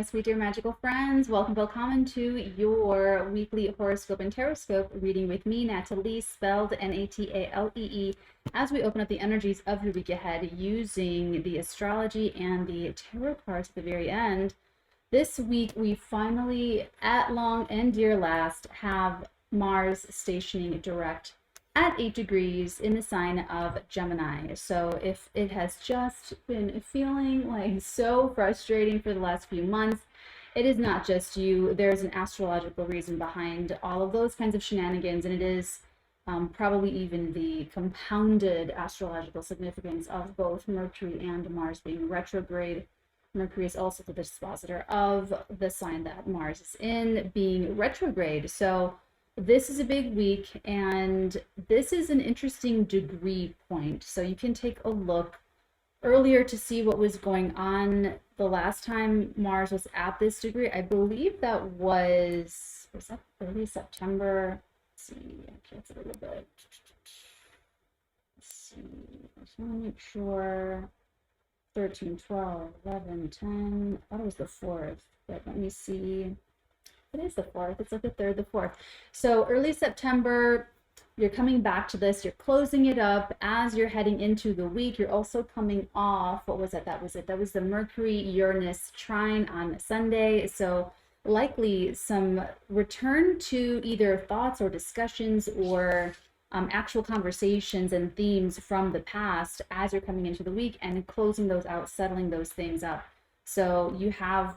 sweet dear magical friends. Willkommen to your weekly horoscope and tarot reading with me, Natalie, spelled Natalee, as we open up the energies of your week ahead using the astrology and the tarot cards at the very end. This week, we finally, at long and dear last, have Mars stationing direct at 8 degrees in the sign of Gemini. So if it has just been feeling like so frustrating for the last few months, it is not just you. There's an astrological reason behind all of those kinds of shenanigans, and it is probably even the compounded astrological significance of both Mercury and Mars being retrograde. Mercury is also the dispositor of the sign that Mars is in, being retrograde. So this is a big week, and this is an interesting degree point. So you can take a look earlier to see what was going on the last time Mars was at this degree. I believe that was that early September? Let's see, actually, it's a little bit. Let's see, I just want to make sure. 13, 12, 11, 10. I thought it was the 4th, but let me see. It is the 4th. It's like the 3rd, the 4th. So early September, you're coming back to this. You're closing it up as you're heading into the week. You're also coming off. What was that? That was it. That was the Mercury-Uranus trine on Sunday. So likely some return to either thoughts or discussions or actual conversations and themes from the past as you're coming into the week and closing those out, settling those things up. So you have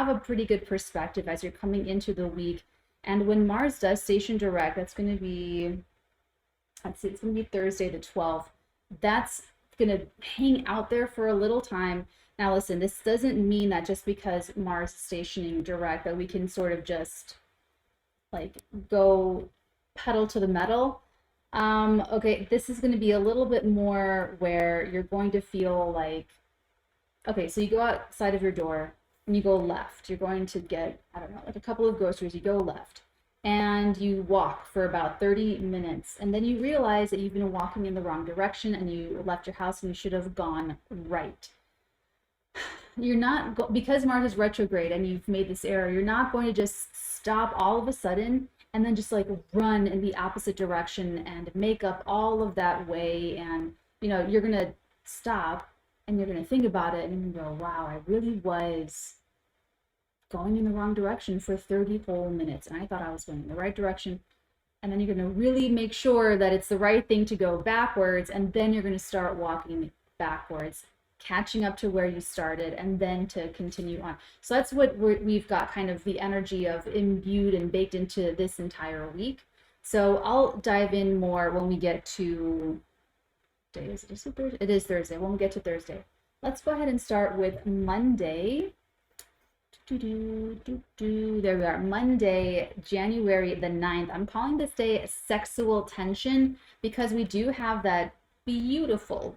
a pretty good perspective as you're coming into the week. And when Mars does station direct, that's going to be, let's see, it's going to be Thursday the 12th. That's going to hang out there for a little time. Now listen, this doesn't mean that just because Mars is stationing direct that we can sort of just like go pedal to the metal. Okay, this is going to be a little bit more where you're going to feel like, okay, so you go outside of your door and you go left. You're going to get, I don't know, like a couple of groceries. You go left and you walk for about 30 minutes. And then you realize that you've been walking in the wrong direction and you left your house and you should have gone right. You're not, because Mars is retrograde and you've made this error, you're not going to just stop all of a sudden and then just like run in the opposite direction and make up all of that way. And, you know, you're going to stop and you're going to think about it and go, wow, I really was going in the wrong direction for 30 whole minutes. And I thought I was going in the right direction. And then you're going to really make sure that it's the right thing to go backwards. And then you're going to start walking backwards, catching up to where you started, and then to continue on. So that's what we've got, kind of the energy of imbued and baked into this entire week. So I'll dive in more when we get to, is it Thursday? It is Thursday. When we get to Thursday, let's go ahead and start with Monday. There we are. Monday, January the 9th. I'm calling this day sexual tension because we do have that beautiful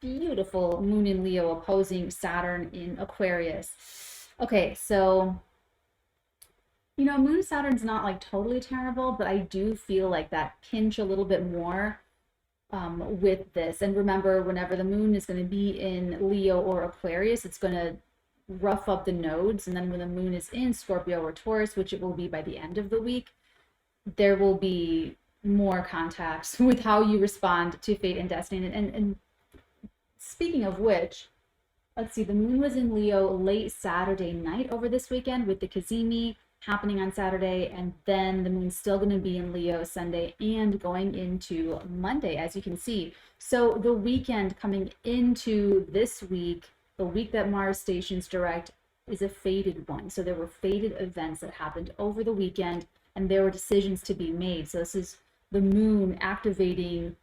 moon in Leo opposing Saturn in Aquarius. Okay, so, you know, moon Saturn's not like totally terrible, but I do feel like that pinch a little bit more with this. And remember, whenever the moon is going to be in Leo or Aquarius, it's going to rough up the nodes. And then when the moon is in Scorpio or Taurus, which it will be by the end of the week, there will be more contacts with how you respond to fate and destiny. And speaking of which, let's see, the moon was in Leo late Saturday night over this weekend with the 𝚃𝚣𝚘 happening on Saturday, and then the moon's still going to be in Leo Sunday and going into Monday, as you can see. So the weekend coming into this week, the week that Mars stations direct, is a fated one. So there were fated events that happened over the weekend, and there were decisions to be made. So this is the moon activating,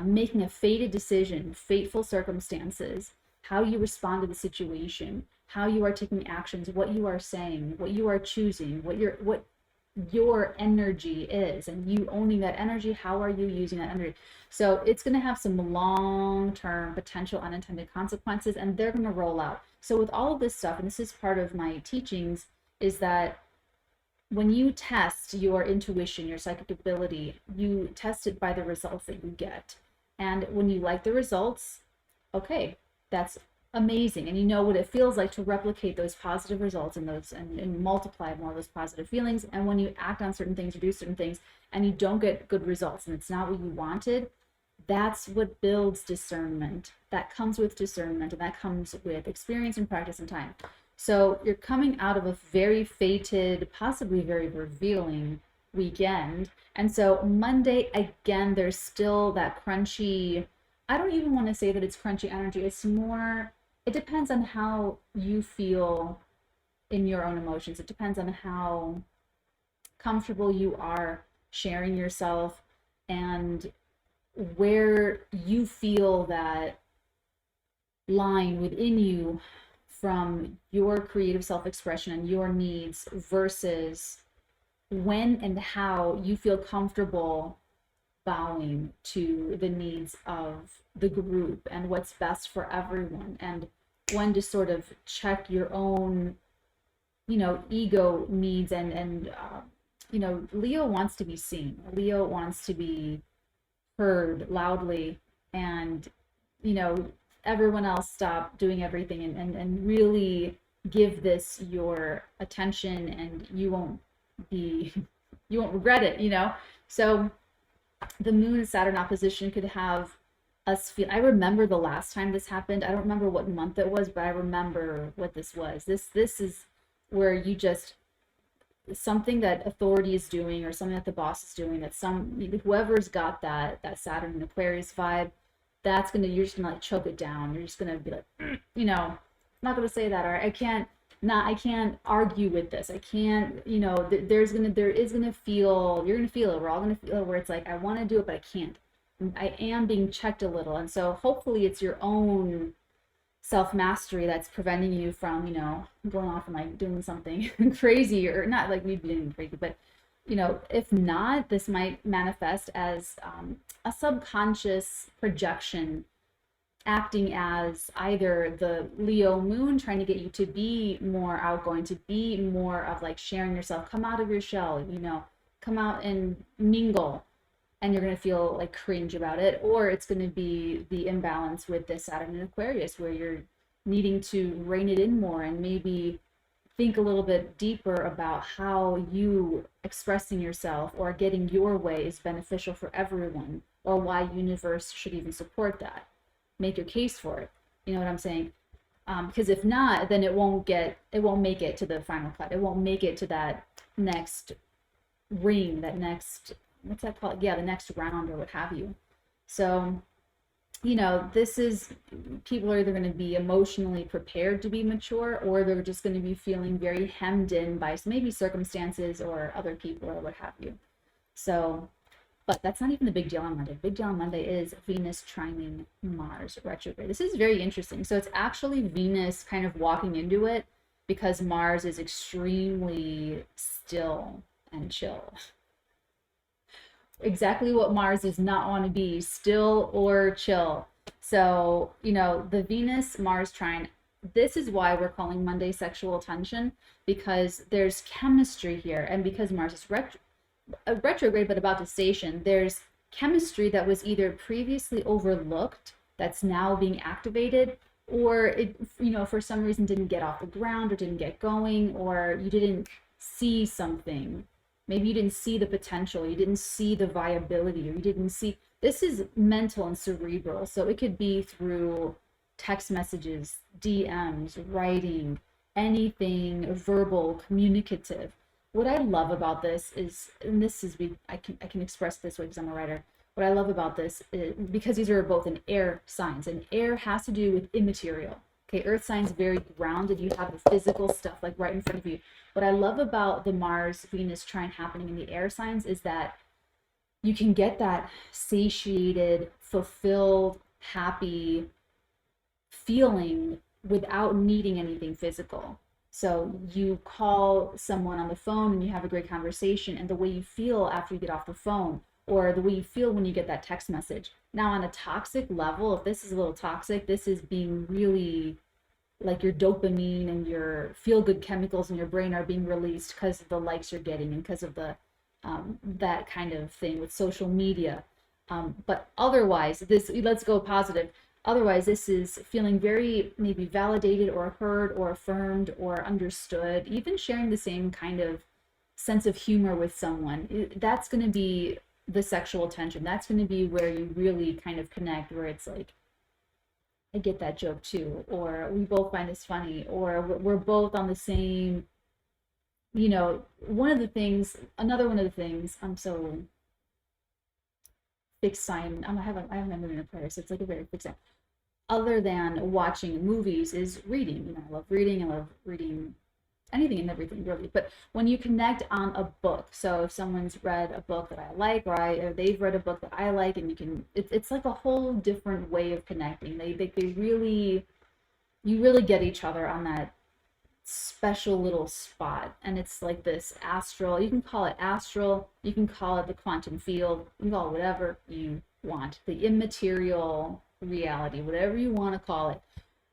making a fated decision, fateful circumstances, how you respond to the situation, how you are taking actions, what you are saying, what you are choosing, what your energy is, and you owning that energy. How are you using that energy? So it's going to have some long-term potential unintended consequences, and they're going to roll out. So with all of this stuff, and this is part of my teachings, is that when you test your intuition, your psychic ability, you test it by the results that you get. And when you like the results, okay, that's amazing, and you know what it feels like to replicate those positive results and those and multiply more of those positive feelings. And when you act on certain things or do certain things and you don't get good results and it's not what you wanted, that's what builds discernment. That comes with discernment, and that comes with experience and practice and time. So you're coming out of a very fated, possibly very revealing weekend. And so Monday, again, there's still that crunchy, I don't even want to say that it's crunchy energy. It's more, it depends on how you feel in your own emotions. It depends on how comfortable you are sharing yourself and where you feel that line within you from your creative self-expression and your needs versus when and how you feel comfortable bowing to the needs of the group and what's best for everyone, and when to sort of check your own, ego needs. And Leo wants to be seen. Leo wants to be heard loudly, and everyone else stop doing everything and really give this your attention, and you won't be you won't regret it. So the moon and Saturn opposition could have us feel, I remember the last time this happened, I don't remember what month it was, but I remember what this was. This is where you just, something that authority is doing or something that the boss is doing, that whoever's got that Saturn and Aquarius vibe, you're just gonna like choke it down. You're just gonna be like, I'm not gonna say that, or I can't argue with this. I can't, there is gonna feel, you're gonna feel it. We're all gonna feel it, where it's like, I want to do it, but I can't. I am being checked a little. And so hopefully it's your own self-mastery that's preventing you from, going off and like doing something crazy, or not like me being crazy, but if not, this might manifest as a subconscious projection acting as either the Leo moon trying to get you to be more outgoing, to be more of like sharing yourself, come out of your shell, come out and mingle, and you're going to feel like cringe about it. Or it's going to be the imbalance with this Saturn in Aquarius, where you're needing to rein it in more and maybe think a little bit deeper about how you expressing yourself or getting your way is beneficial for everyone, or why universe should even support that. Make your case for it. You know what I'm saying? Because if not, then it won't make it to the final cut. It won't make it to that next ring, that next, what's that called? Yeah, the next round or what have you. So, this is, people are either going to be emotionally prepared to be mature, or they're just going to be feeling very hemmed in by maybe circumstances or other people or what have you. So, but that's not even the big deal on Monday. Big deal on Monday is Venus trining Mars retrograde. This is very interesting. So it's actually Venus kind of walking into it, because Mars is extremely still and chill. Exactly what Mars does not want to be, still or chill. So, the Venus Mars trine, this is why we're calling Monday sexual tension, because there's chemistry here. And because Mars is retrograde but about to station, there's chemistry that was either previously overlooked that's now being activated, or it, for some reason didn't get off the ground or didn't get going, or you didn't see something. Maybe you didn't see the potential, you didn't see the viability, or you didn't see, this is mental and cerebral. So it could be through text messages, DMs, writing, anything verbal, communicative. What I love about this is, and this is, I can express this way because I'm a writer. What I love about this is, because these are both in air signs, and air has to do with immaterial. Okay, earth signs very grounded. You have the physical stuff like right in front of you. What I love about the Mars Venus trine happening in the air signs is that you can get that satiated, fulfilled, happy feeling without needing anything physical. So you call someone on the phone and you have a great conversation, and the way you feel after you get off the phone, or the way you feel when you get that text message. Now on a toxic level, if this is a little toxic, this is being really like your dopamine and your feel-good chemicals in your brain are being released because of the likes you're getting and because of the that kind of thing with social media. But otherwise, this, let's go positive. Otherwise, this is feeling very maybe validated or heard or affirmed or understood, even sharing the same kind of sense of humor with someone. That's going to be the sexual tension. That's going to be where you really kind of connect, where it's like, I get that joke too, or we both find this funny, or we're both on the same, another one of the things, I'm so fixed sign, I have my moon in Aquarius, so it's like a very fixed sign. Other than watching movies is reading. I love reading anything and everything really. But when you connect on a book, so if someone's read a book that I like, or they've read a book that I like, and it's like a whole different way of connecting. They really, you really get each other on that special little spot, and it's like this astral. You can call it astral, you can call it the quantum field, you can call it whatever you want, the immaterial reality, whatever you want to call it.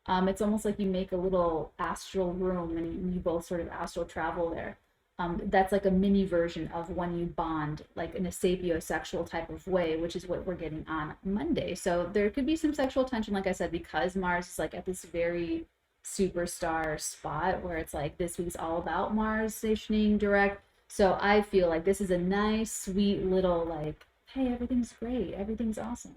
It's almost like you make a little astral room and you both sort of astral travel there. That's like a mini version of when you bond, like in a sapiosexual type of way, which is what we're getting on Monday. So there could be some sexual tension, like I said, because Mars is like at this very superstar spot where it's like this week's all about Mars stationing direct. So I feel like this is a nice, sweet little like, hey, everything's great, everything's awesome.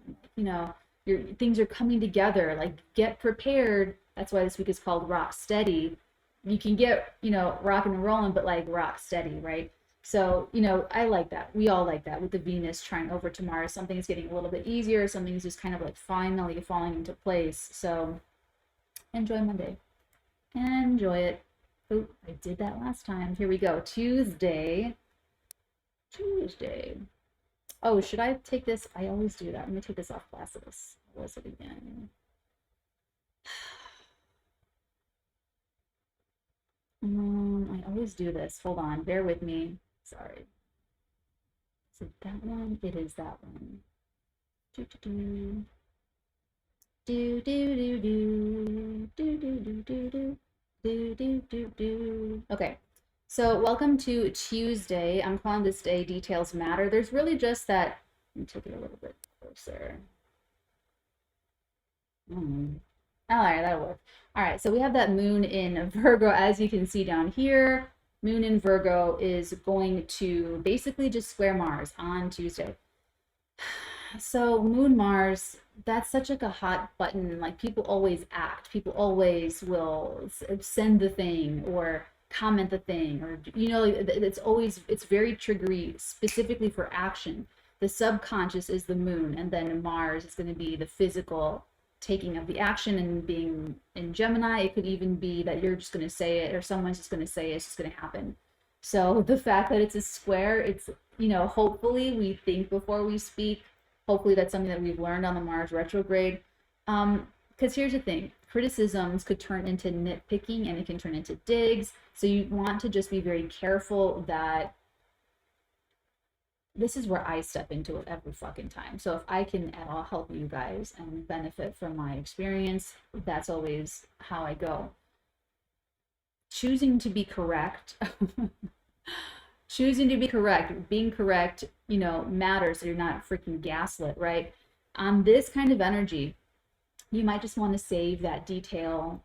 Things are coming together, like get prepared. That's why this week is called rock steady. You can get, rocking and rolling, but like rock steady, right? So, I like that. We all like that with the Venus trying over to Mars. Something's getting a little bit easier. Something's just kind of like finally falling into place. So enjoy Monday. Enjoy it. Oh, I did that last time. Here we go. Tuesday. Oh, should I take this? I always do that. Let me take this off Placidus. What was it again? I always do this. Hold on. Bear with me. Sorry. Is it that one? It is that one. Do do do do do do do do do do do do do do. Okay. So welcome to Tuesday. I'm calling this day Details Matter. There's really just that. Let me take it a little bit closer. All right, that'll work. All right, so we have that moon in Virgo, as you can see down here. Moon in Virgo is going to basically just square Mars on Tuesday. So Moon Mars, that's such like a hot button. Like people always act. People always will send the thing or comment the thing, or it's very triggery specifically for action. The subconscious is the moon, and then Mars is going to be the physical taking of the action. And being in Gemini, it could even be that you're just going to say it, or someone's just going to say it, it's just going to happen. So the fact that it's a square, it's, hopefully we think before we speak. Hopefully that's something that we've learned on the Mars retrograde. Because here's the thing, criticisms could turn into nitpicking, and it can turn into digs. So you want to just be very careful that this is where I step into it every fucking time. So if I can at all help you guys and benefit from my experience, that's always how I go. Choosing to be correct, being correct, matters, so you're not freaking gaslit, right? On this kind of energy, you might just want to save that detail,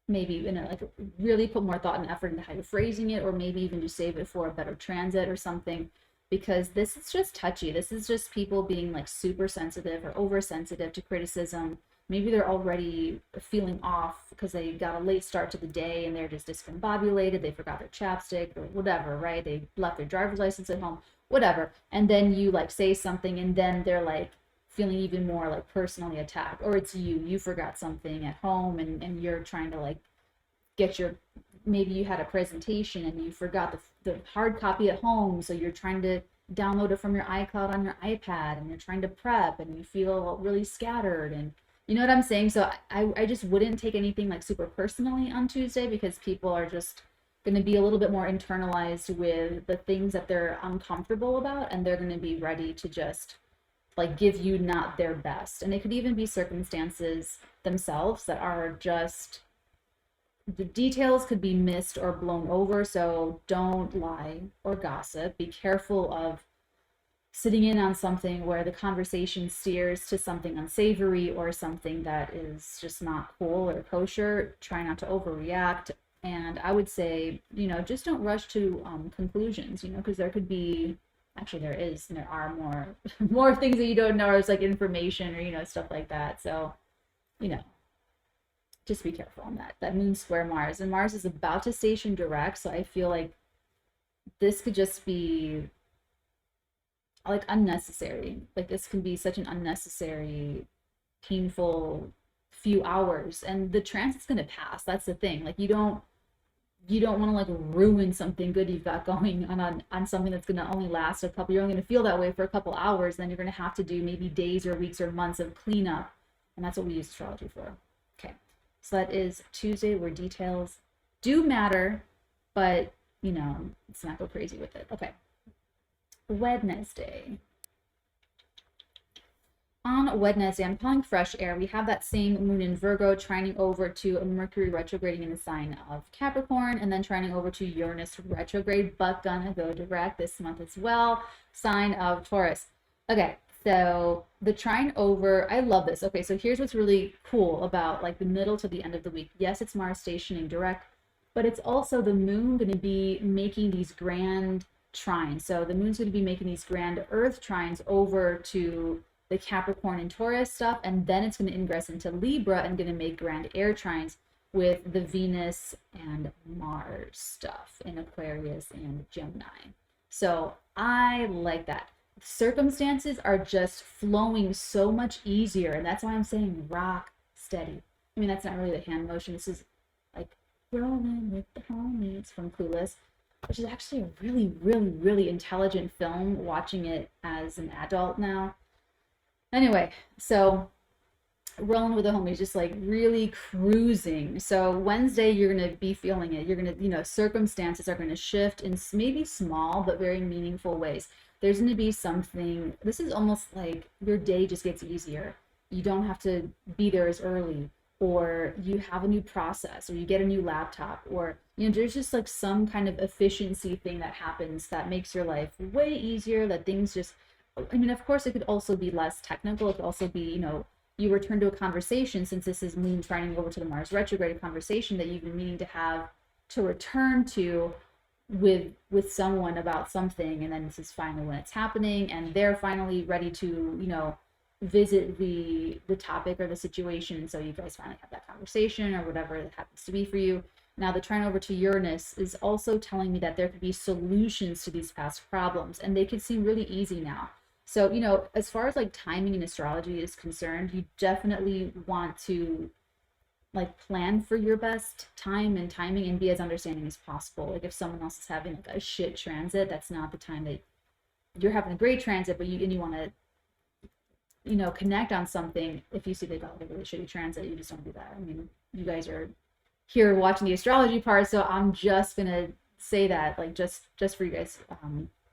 maybe like really put more thought and effort into how you're phrasing it, or maybe even just save it for a better transit or something, because this is just touchy. This is just people being like super sensitive or oversensitive to criticism. Maybe they're already feeling off because they got a late start to the day and they're just discombobulated. They forgot their chapstick or whatever, right? They left their driver's license at home, whatever. And then you like say something, and then they're like feeling even more like personally attacked. Or it's you forgot something at home, and you're trying to like get maybe you had a presentation and you forgot the hard copy at home, so you're trying to download it from your iCloud on your iPad, and you're trying to prep, and you feel really scattered, and you know what I'm saying? So I just wouldn't take anything like super personally on Tuesday, because people are just going to be a little bit more internalized with the things that they're uncomfortable about, and they're going to be ready to just like give you not their best. And it could even be circumstances themselves that are just, the details could be missed or blown over. So don't lie or gossip. Be careful of sitting in on something where the conversation steers to something unsavory or something that is just not cool or kosher, try not to overreact. And I would say, just don't rush to conclusions, because there could be, actually there are more things that you don't know, as like information or, stuff like that. So, you know, just be careful on that. That moon square Mars, and Mars is about to station direct. So I feel like this could just be like unnecessary. Like this can be such an unnecessary, painful few hours, and the transit's going to pass. That's the thing. Like you don't want to like ruin something good you've got going on something that's going to only last a couple. You're only going to feel that way for a couple hours. Then you're going to have to do maybe days or weeks or months of cleanup, and that's what we use astrology for. Okay, so that is Tuesday, where details do matter, but let's not go crazy with it. Okay. Wednesday. On Wednesday, I'm calling fresh air. We have that same moon in Virgo trining over to a Mercury retrograding in the sign of Capricorn, and then trining over to Uranus retrograde, but gonna go direct this month as well, sign of Taurus. Okay, so the trine over, I love this. Okay, so here's what's really cool about like the middle to the end of the week. Yes, it's Mars stationing direct, but it's also the moon going to be making these grand trines. So the moon's going to be making these grand earth trines over to the Capricorn and Taurus stuff, and then it's going to ingress into Libra and going to make grand air trines with the Venus and Mars stuff in Aquarius and Gemini. So I like that. Circumstances are just flowing so much easier, and that's why I'm saying rock steady. I mean, that's not really the hand motion. This is like rolling with the homies from Clueless, which is actually a really, really, really intelligent film, watching it as an adult now. Anyway, so rolling with the homies, just like really cruising. So Wednesday, you're going to be feeling it. You're going to, circumstances are going to shift in maybe small but very meaningful ways. There's going to be something, this is almost like your day just gets easier. You don't have to be there as early, or you have a new process, or you get a new laptop, or there's just like some kind of efficiency thing that happens that makes your life way easier, that things just, of course it could also be less technical. It could also be, you return to a conversation, since this is moon trining over to the Mars retrograde, conversation that you've been meaning to have, to return to with someone about something, and then this is finally when it's happening, and they're finally ready to visit the topic or the situation, so you guys finally have that conversation or whatever it happens to be for you. Now the trine over to Uranus is also telling me that there could be solutions to these past problems, and they could seem really easy now. So as far as like timing in astrology is concerned, you definitely want to like plan for your best time and timing, and be as understanding as possible. Like if someone else is having like a shit transit, that's not the time that you're having a great transit, but you want to connect on something. If you see they got a really shitty transit, you just don't do that. I mean, you guys are here watching the astrology part, so I'm just gonna say that, like, just for you guys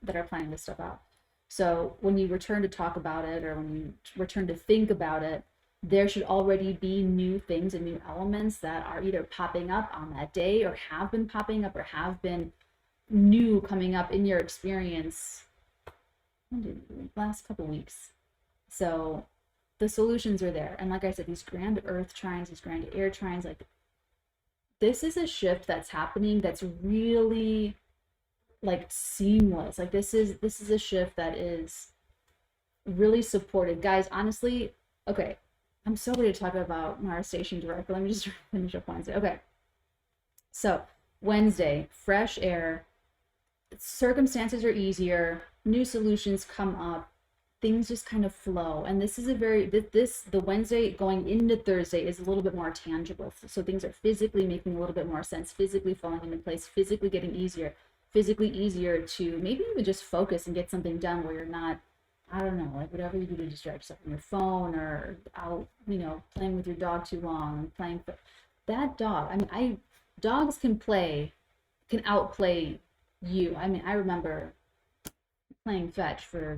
that are planning this stuff out. So when you return to talk about it, or when you return to think about it, there should already be new things and new elements that are either popping up on that day, or have been popping up, or have been new coming up in your experience last couple weeks. So the solutions are there. And like I said, these grand earth trines, these grand air trines, like this is a shift that's happening that's really like seamless. Like this is a shift that is really supported. Guys, honestly, okay, I'm so ready to talk about Mars station direct, but let me just finish up Wednesday. Okay, so Wednesday, fresh air, circumstances are easier, new solutions come up, things just kind of flow. And this is the Wednesday going into Thursday is a little bit more tangible. So things are physically making a little bit more sense, physically falling into place, physically getting easier, physically easier to maybe even just focus and get something done, where you're not, I don't know, like whatever you do to distract yourself, on your phone, or out, playing with your dog too long, playing that dog. I mean, dogs can outplay you. I mean, I remember playing fetch for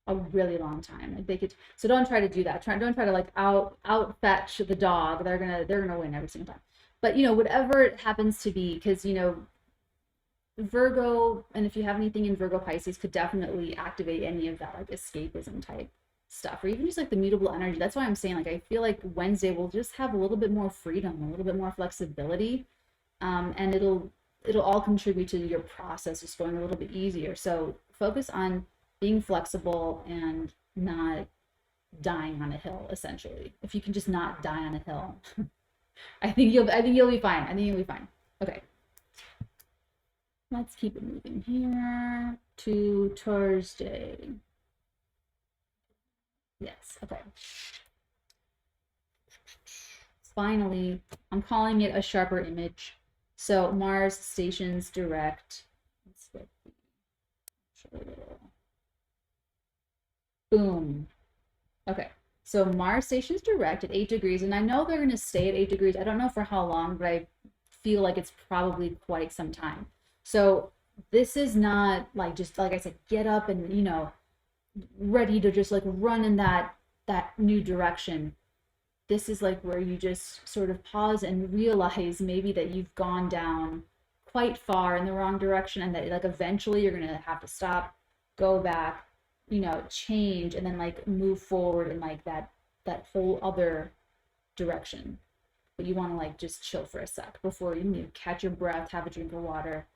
a really long time. Like they could, so don't try to do that. Don't try to like out fetch the dog. They're gonna win every single time. But whatever it happens to be, because Virgo, and if you have anything in Virgo Pisces, could definitely activate any of that like escapism type stuff, or even just like the mutable energy. That's why I'm saying, like, I feel like Wednesday will just have a little bit more freedom, a little bit more flexibility, and it'll all contribute to your process just going a little bit easier. So focus on being flexible and not dying on a hill, essentially. If you can just not die on a hill, I think you'll be fine. I think you'll be fine. Okay. Let's keep it moving here to Thursday. Yes, okay. Finally, I'm calling it a sharper image. So Mars stations direct. Let's get the boom. Okay, so Mars stations direct at 8 degrees, and I know they're going to stay at 8 degrees. I don't know for how long, but I feel like it's probably quite some time. So this is not like, just like I said, get up and, you know, ready to just like run in that new direction. This is like where you just sort of pause and realize maybe that you've gone down quite far in the wrong direction, and that like eventually you're going to have to stop, go back, you know, change, and then like move forward in like that whole other direction. But you want to like just chill for a sec before you catch your breath, have a drink of water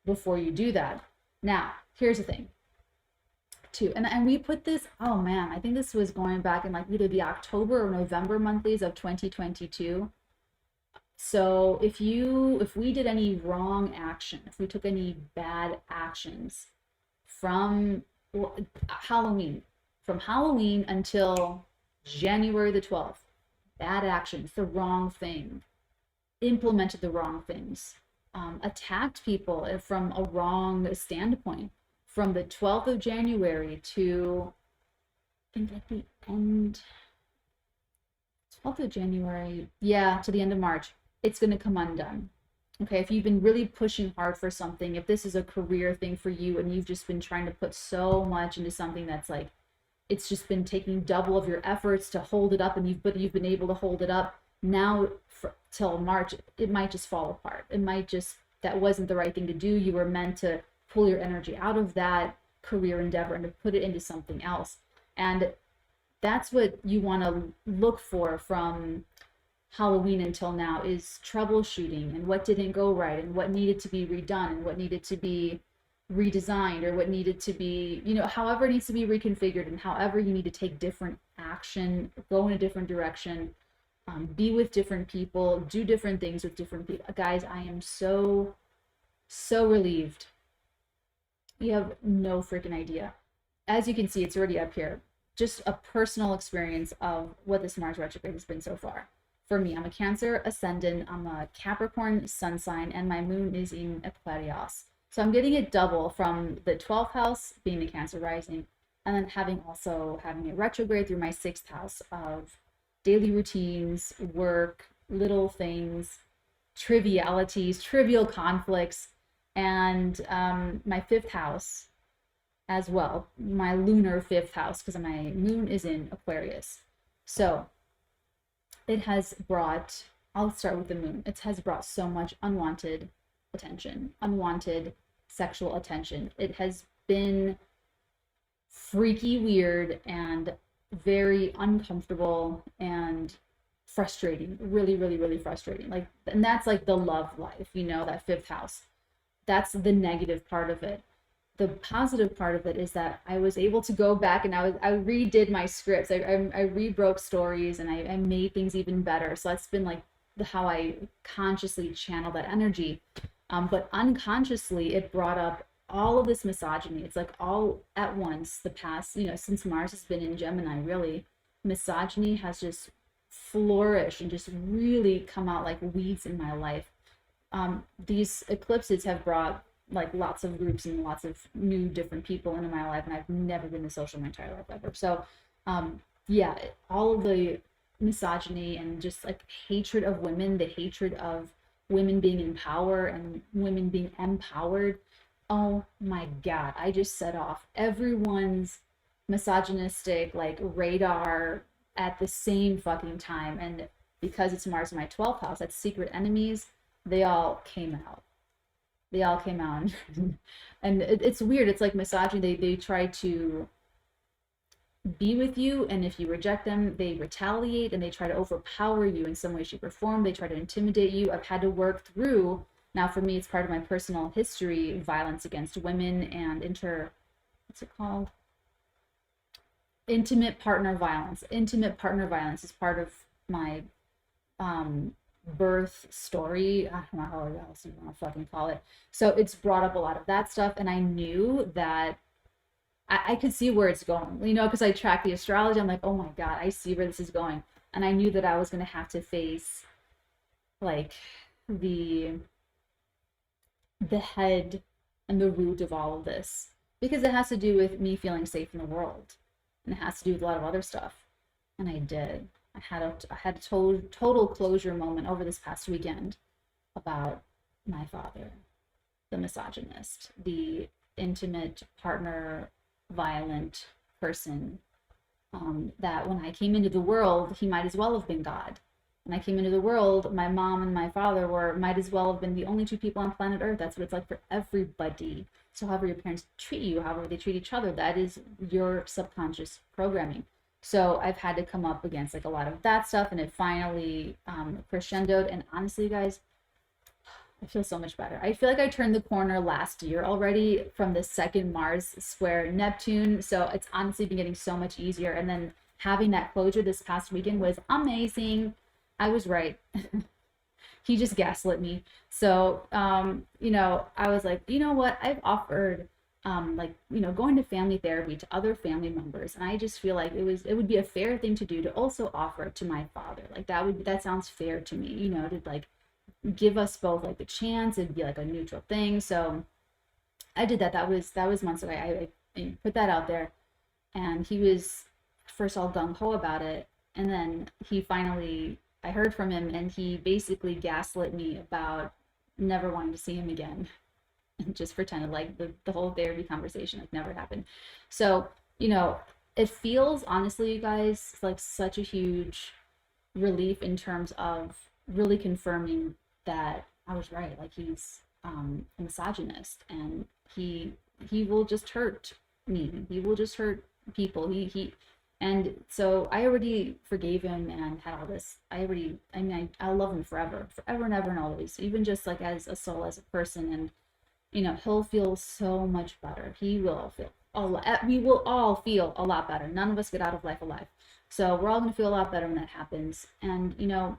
before you do that. Now, here's the thing too, and we put this, oh man, I think this was going back in like either the October or November monthlies of 2022. So if we did any wrong action, if we took any bad actions from Halloween, from Halloween until January the 12th, bad actions, the wrong thing, implemented the wrong things, attacked people from a wrong standpoint, from the 12th of January to, I think at the end, 12th of January, yeah, to the end of March, it's going to come undone. Okay, if you've been really pushing hard for something, if this is a career thing for you and you've just been trying to put so much into something that's like, it's just been taking double of your efforts to hold it up, and you've been able to hold it up, now till March, it might just fall apart. It might just, that wasn't the right thing to do. You were meant to pull your energy out of that career endeavor and to put it into something else. And that's what you want to look for from Halloween until now, is troubleshooting and what didn't go right and what needed to be redone and what needed to be redesigned, or what needed to be, you know, however it needs to be reconfigured, and however you need to take different action, go in a different direction, be with different people, do different things with different people. Guys, I am so relieved. You have no freaking idea. As you can see, it's already up here. Just a personal experience of what this Mars retrograde has been so far. For me, I'm a Cancer ascendant, I'm a Capricorn sun sign, and my moon is in Aquarius. So I'm getting it double from the 12th house being the Cancer rising, and then having it retrograde through my 6th house of daily routines, work, little things, trivialities, trivial conflicts, and my 5th house as well, my lunar 5th house, because my moon is in Aquarius. So it has brought, I'll start with the moon. It has brought so much unwanted attention, unwanted sexual attention. It has been freaky weird and very uncomfortable and frustrating, really frustrating. Like, and that's like the love life, you know, that 5th house. That's the negative part of it. The positive part of it is that I was able to go back and I redid my scripts. I rebroke stories, and I made things even better. So that's been like how I consciously channel that energy. But unconsciously, it brought up all of this misogyny. It's like all at once, the past, you know, since Mars has been in Gemini, really, misogyny has just flourished and just really come out like weeds in my life. These eclipses have brought like lots of groups and lots of new different people into my life, and I've never been this social my entire life ever. So yeah, all of the misogyny and just like hatred of women, the hatred of women being in power and women being empowered, oh my god, I just set off everyone's misogynistic like radar at the same fucking time. And because it's Mars in my 12th house, that's secret enemies, they all came out. they all came out. And it's weird. It's like misogyny. They try to be with you, and if you reject them, they retaliate and they try to overpower you in some way, shape, or form. They try to intimidate you. I've had to work through, now for me, it's part of my personal history, violence against women and what's it called? Intimate partner violence. Intimate partner violence is part of my birth story. I don't know how else you want to fucking call it. So it's brought up a lot of that stuff, and I knew that I could see where it's going, you know, because I track the astrology. I'm like, oh my God, I see where this is going. And I knew that I was going to have to face like the head and the root of all of this, because it has to do with me feeling safe in the world, and it has to do with a lot of other stuff. And I did. I had a total closure moment over this past weekend about my father, the misogynist, the intimate partner violent person, that when I came into the world, he might as well have been God. When I came into the world, my mom and my father might as well have been the only two people on planet Earth. That's what it's like for everybody. So however your parents treat you, however they treat each other, that is your subconscious programming. So I've had to come up against like a lot of that stuff, and it finally crescendoed. And honestly, guys, I feel so much better. I feel like I turned the corner last year already from the second Mars square Neptune. So it's honestly been getting so much easier. And then having that closure this past weekend was amazing. I was right. He just gaslit me. So, you know, I was like, you know what? I've offered, like, you know, going to family therapy to other family members. And I just feel like it would be a fair thing to do to also offer it to my father. Like that sounds fair to me, you know, to like give us both like the chance. It'd be like a neutral thing. So I did that. That was months ago. I put that out there, and he was first all gung-ho about it, and then I heard from him, and he basically gaslit me about never wanting to see him again, and just pretended like the whole therapy conversation like never happened. So, you know, it feels, honestly, you guys, like such a huge relief in terms of really confirming that I was right. Like he's a misogynist, and he will just hurt me. He will just hurt people. And so I already forgave him and had all this. I'll love him forever and ever and always, even just like as a soul, as a person. And you know, he'll feel so much better. He will feel we will all feel a lot better. None of us get out of life alive. So we're all going to feel a lot better when that happens. And you know,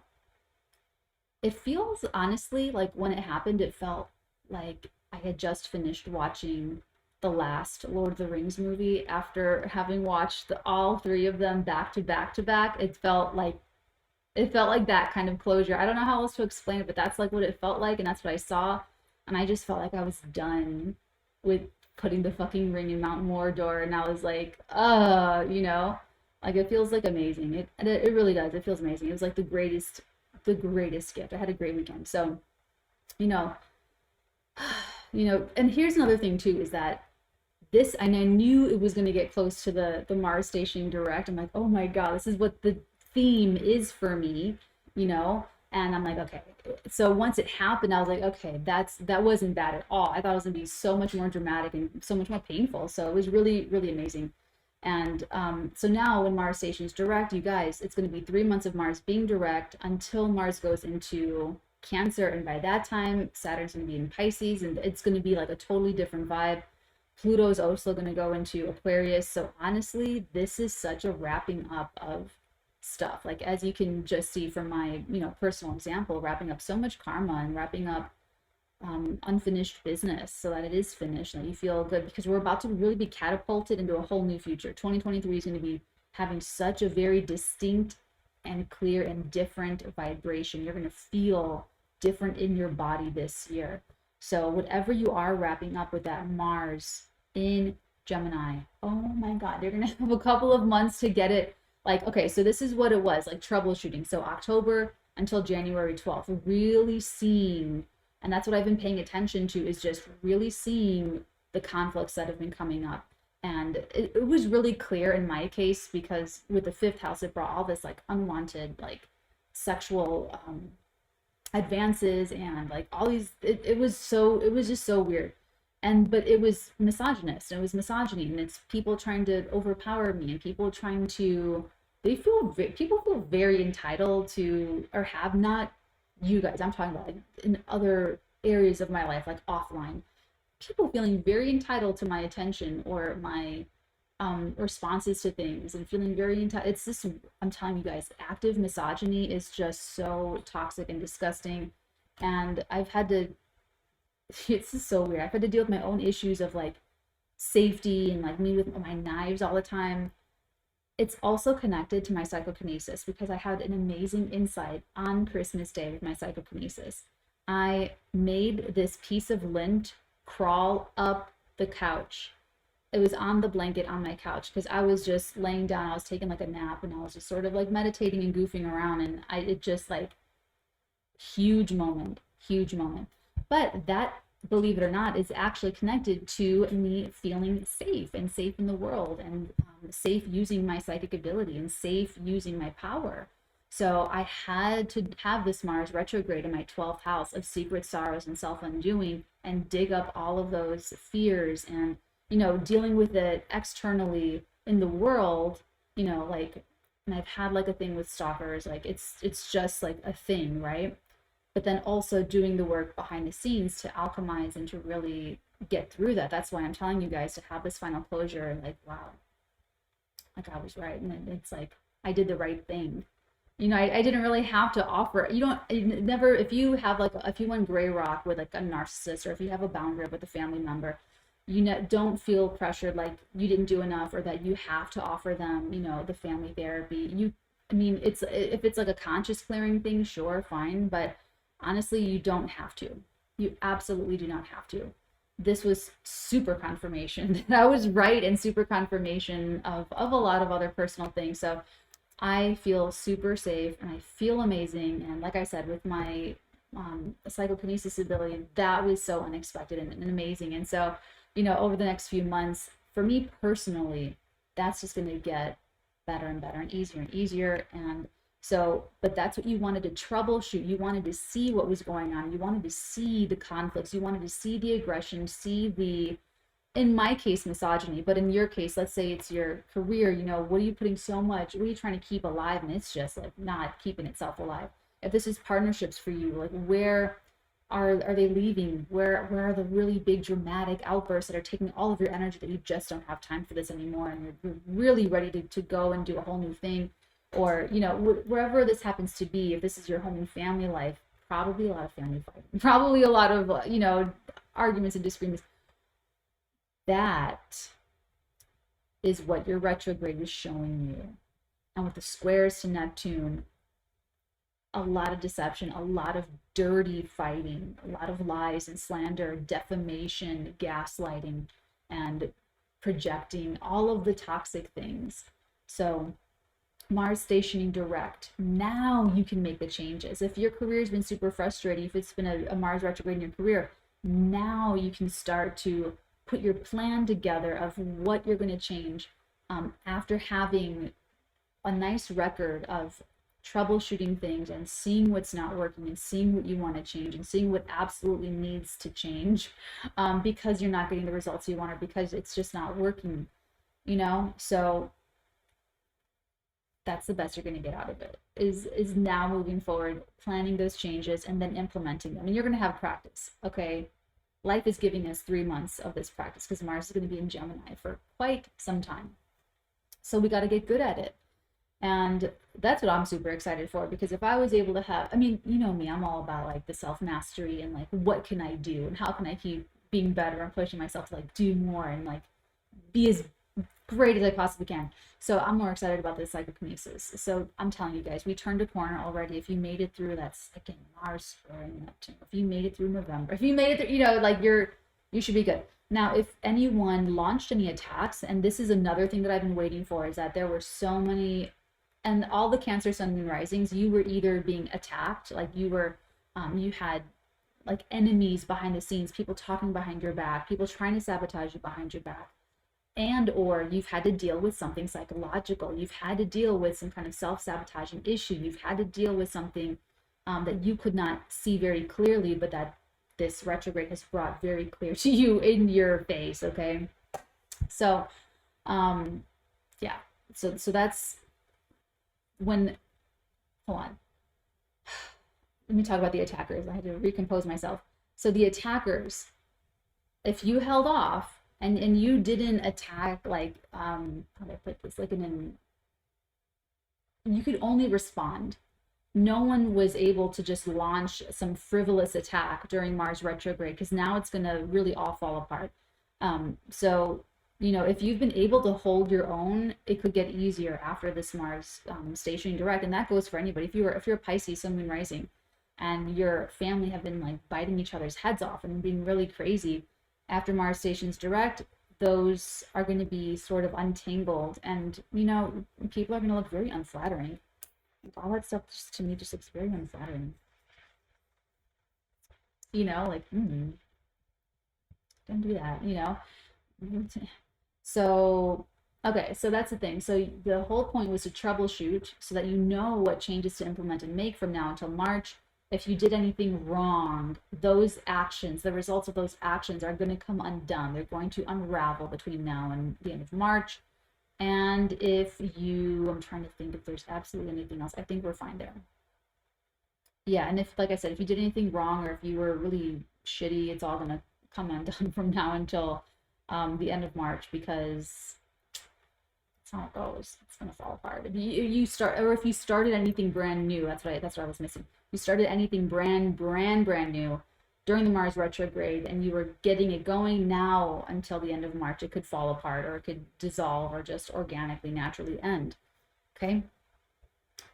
it feels, honestly, like when it happened, it felt like I had just finished watching the last Lord of the Rings movie after having watched all three of them back to back to back. It felt like that kind of closure. I don't know how else to explain it, but that's like what it felt like, and that's what I saw. And I just felt like I was done with putting the fucking ring in Mount Mordor, and I was like, you know, like it feels like amazing. It really does. It feels amazing. It was like the greatest gift. I had a great weekend. So, you know, and here's another thing too, is that and I knew it was going to get close to the Mars station direct. I'm like, oh my God, this is what the theme is for me, you know? And I'm like, okay. So once it happened, I was like, okay, that wasn't bad at all. I thought it was going to be so much more dramatic and so much more painful. So it was really, really amazing. And so now when Mars stations direct, you guys, it's going to be 3 months of Mars being direct until Mars goes into Cancer. And by that time, Saturn's going to be in Pisces, and it's going to be like a totally different vibe. Pluto's also going to go into Aquarius. So honestly, this is such a wrapping up of stuff. Like, as you can just see from my, you know, personal example, wrapping up so much karma and wrapping up unfinished business so that it is finished and that you feel good, because we're about to really be catapulted into a whole new future. 2023 is going to be having such a very distinct and clear and different vibration. You're going to feel different in your body this year. So whatever you are wrapping up with that Mars in Gemini, oh my God, you're going to have a couple of months to get it. Like, okay, so this is what it was, like troubleshooting. So October until January 12th, really seeing, and that's what I've been paying attention to, is just really seeing the conflicts that have been coming up. And it was really clear in my case, because with the fifth house, it brought all this like unwanted, like sexual advances and like all these, it was just so weird. But it was misogynist, and it was misogyny, and it's people trying to overpower me, and people trying to, people feel very entitled to, or have, not you guys, I'm talking about like in other areas of my life, like offline, people feeling very entitled to my attention or my responses to things, and feeling very entitled. It's this, I'm telling you guys, active misogyny is just so toxic and disgusting. And I've had to, it's just so weird. I've had to deal with my own issues of like safety, and like me with my knives all the time. It's also connected to my psychokinesis, because I had an amazing insight on Christmas Day with my psychokinesis. I made this piece of lint crawl up the couch. It was on the blanket on my couch, because I was just laying down. I was taking like a nap, and I was just sort of like meditating and goofing around, and it just like, huge moment, huge moment. But that, believe it or not, is actually connected to me feeling safe, and safe in the world, and safe using my psychic ability, and safe using my power. So I had to have this Mars retrograde in my 12th house of secret sorrows and self-undoing, and dig up all of those fears, and, you know, dealing with it externally in the world, you know, like, and I've had like a thing with stalkers, like it's just like a thing, right? But then also doing the work behind the scenes to alchemize and to really get through that. That's why I'm telling you guys to have this final closure, and like, wow, like I was right. And it's like, I did the right thing. You know, I didn't really have to offer, you don't, never, if you have like, if you went gray rock with like a narcissist, or if you have a boundary with a family member, you know, don't feel pressured like you didn't do enough, or that you have to offer them, you know, the family therapy. You, I mean, it's, if it's like a conscious clearing thing, sure, fine. But honestly, you don't have to. You absolutely do not have to. This was super confirmation that I was right, and super confirmation of a lot of other personal things. So I feel super safe, and I feel amazing. And like I said, with my psychokinesis ability, that was so unexpected and amazing. And so, you know, over the next few months, for me personally, that's just going to get better and better, and easier. And so, but that's what you wanted to troubleshoot. You wanted to see what was going on. You wanted to see the conflicts. You wanted to see the aggression, see the, in my case, misogyny. But in your case, let's say it's your career, you know, what are you putting so much, what are you trying to keep alive? And it's just like not keeping itself alive. If this is partnerships for you, like where are they leaving? Where are the really big dramatic outbursts that are taking all of your energy, that you just don't have time for this anymore, and you're really ready to go and do a whole new thing? Or, you know, wherever this happens to be, if this is your home and family life, probably a lot of family fighting, probably a lot of, you know, arguments and disagreements. That is what your retrograde is showing you. And with the squares to Neptune, a lot of deception, a lot of dirty fighting, a lot of lies and slander, defamation, gaslighting, and projecting, all of the toxic things. So Mars stationing direct, now you can make the changes. If your career has been super frustrating, if it's been a Mars retrograde in your career, now you can start to put your plan together of what you're going to change, after having a nice record of troubleshooting things, and seeing what's not working, and seeing what you want to change, and seeing what absolutely needs to change, because you're not getting the results you want, or because it's just not working, you know. So that's the best you're going to get out of it, is now moving forward, planning those changes, and then implementing them. And you're going to have practice, okay? Life is giving us 3 months of this practice, because Mars is going to be in Gemini for quite some time. So we got to get good at it. And that's what I'm super excited for, because if I was able to have, I mean, you know me, I'm all about like the self-mastery, and like, what can I do, and how can I keep being better, and pushing myself to like do more, and like be as great as I possibly can. So I'm more excited about this psychokinesis. So I'm telling you guys, we turned a corner already. If you made it through, that's again Mars squaring Neptune. If you made it through November, if you made it through, you know, like you should be good. Now, if anyone launched any attacks, and this is another thing that I've been waiting for, is that there were so many, and all the Cancer, Sun, Moon risings, you were either being attacked, like you were, you had like enemies behind the scenes, people talking behind your back, people trying to sabotage you behind your back, and or you've had to deal with something psychological, you've had to deal with some kind of self-sabotaging issue, you've had to deal with something that you could not see very clearly, but that this retrograde has brought very clear to you in your face. Okay. So, yeah. So that's when, hold on. Let me talk about the attackers. I had to recompose myself. So the attackers, if you held off and you didn't attack, like, how do I put this? Like you could only respond. No one was able to just launch some frivolous attack during Mars retrograde, because now it's going to really all fall apart. So, if you've been able to hold your own, it could get easier after this Mars stationing direct. And that goes for anybody. If you're a Pisces, Sun, Moon, Rising, and your family have been like biting each other's heads off and being really crazy, after Mars stations direct, those are going to be sort of untangled, and people are going to look very unflattering. All that stuff just, to me, just looks very unflattering. Like, don't do that, So, okay, so that's the thing. So the whole point was to troubleshoot so that you know what changes to implement and make from now until March. If you did anything wrong, those actions, the results of those actions are going to come undone. They're going to unravel between now and the end of March. And I'm trying to think if there's absolutely anything else. I think we're fine there. Yeah, and if, like I said, if you did anything wrong or if you were really shitty, it's all going to come undone from now until the end of March, because that's how it goes. It's going to fall apart. If you started anything brand new, that's what I was missing. You started anything brand new during the Mars retrograde and you were getting it going, now until the end of March, it could fall apart, or it could dissolve, or just organically, naturally end. Okay.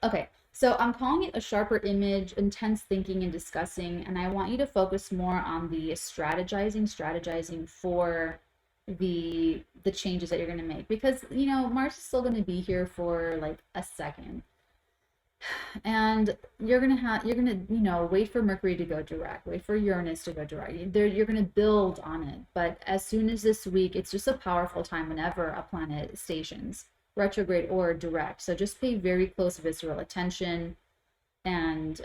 Okay. So I'm calling it a sharper image, intense thinking and discussing, and I want you to focus more on the strategizing for the changes that you're going to make, because Mars is still going to be here for like a second, and you're gonna wait for Mercury to go direct, wait for Uranus to go direct. You're gonna build on it, but as soon as this week, it's just a powerful time whenever a planet stations retrograde or direct. So just pay very close visceral attention, and